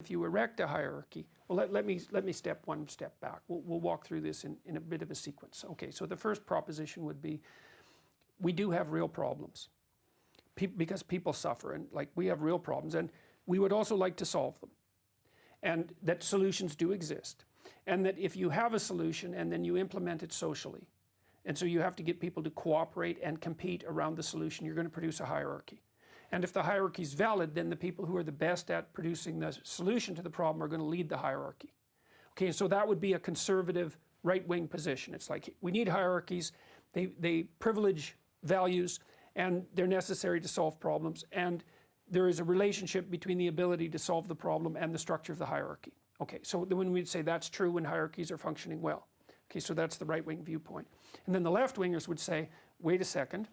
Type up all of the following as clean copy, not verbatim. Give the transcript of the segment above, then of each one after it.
If you erect a hierarchy, well, let me step one step back. We'll walk through this in a bit of a sequence. Okay, so the first proposition would be, we do have real problems because people suffer, and like we have real problems, and we would also like to solve them, and that solutions do exist, and that if you have a solution and then you implement it socially, and so you have to get people to cooperate and compete around the solution, you're going to produce a hierarchy. And if the hierarchy is valid, then the people who are the best at producing the solution to the problem are going to lead the hierarchy. Okay, so that would be a conservative right-wing position. It's like, we need hierarchies, they privilege values, and they're necessary to solve problems, and there is a relationship between the ability to solve the problem and the structure of the hierarchy. Okay, so when we'd say that's true when hierarchies are functioning well. Okay, so that's the right-wing viewpoint. And then the left-wingers would say, wait a second,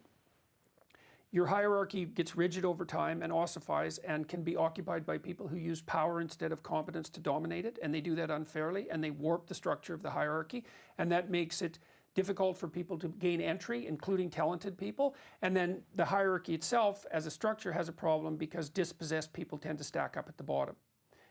your hierarchy gets rigid over time and ossifies and can be occupied by people who use power instead of competence to dominate it, and they do that unfairly, and they warp the structure of the hierarchy, and that makes it difficult for people to gain entry, including talented people. And then the hierarchy itself as a structure has a problem because dispossessed people tend to stack up at the bottom.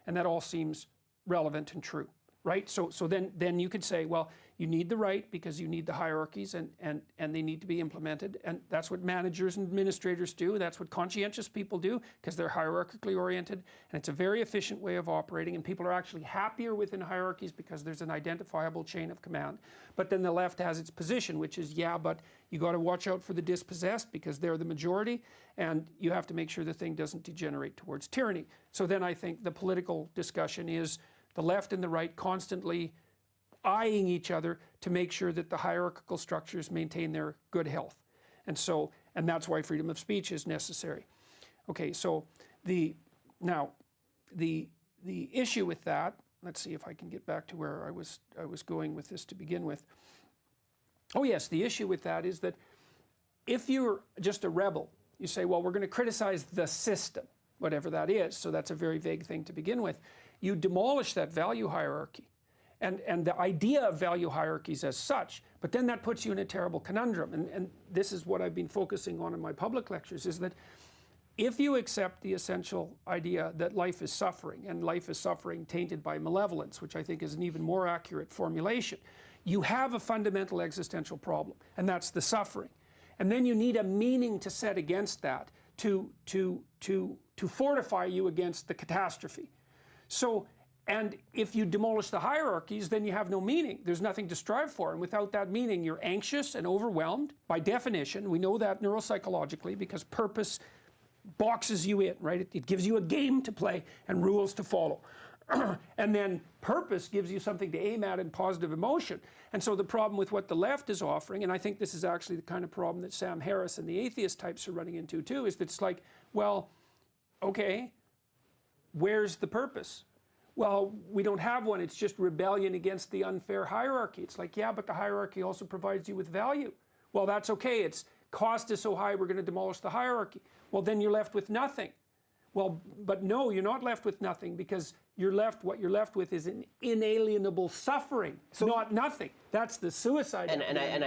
And that all seems relevant and true, right? So then you could say, well, you need the right because you need the hierarchies, and they need to be implemented, and that's what managers and administrators do. That's what conscientious people do because they're hierarchically oriented, and it's a very efficient way of operating, and people are actually happier within hierarchies because there's an identifiable chain of command. But then the left has its position, which is, yeah, but you got to watch out for the dispossessed because they're the majority, and you have to make sure the thing doesn't degenerate towards tyranny. So then I think the political discussion is the left and the right constantly eyeing each other to make sure that the hierarchical structures maintain their good health. And that's why freedom of speech is necessary. Okay, so the issue with that, let's see if I can get back to where I was going with this to begin with. Oh yes, the issue with that is that if you're just a rebel, you say, well, we're going to criticize the system, whatever that is, so that's a very vague thing to begin with. You demolish that value hierarchy and the idea of value hierarchies as such, but then that puts you in a terrible conundrum, and this is what I've been focusing on in my public lectures, is that if you accept the essential idea that life is suffering, and life is suffering tainted by malevolence, which I think is an even more accurate formulation, you have a fundamental existential problem, and that's the suffering. And then you need a meaning to set against that to fortify you against the catastrophe. So, and if you demolish the hierarchies, then you have no meaning. There's nothing to strive for, and without that meaning, you're anxious and overwhelmed. By definition, we know that neuropsychologically because purpose boxes you in, right? It gives you a game to play and rules to follow. And then purpose gives you something to aim at in positive emotion. And so the problem with what the left is offering, and I think this is actually the kind of problem that Sam Harris and the atheist types are running into too, is that it's like, well, okay, where's the purpose? Well, we don't have one. It's just rebellion against the unfair hierarchy. It's like, yeah, but the hierarchy also provides you with value. Well, that's okay. Its cost is so high, we're going to demolish the hierarchy. Well, then you're left with nothing. Well, but no, you're not left with nothing, because what you're left with is an inalienable suffering, not nothing. That's the suicide.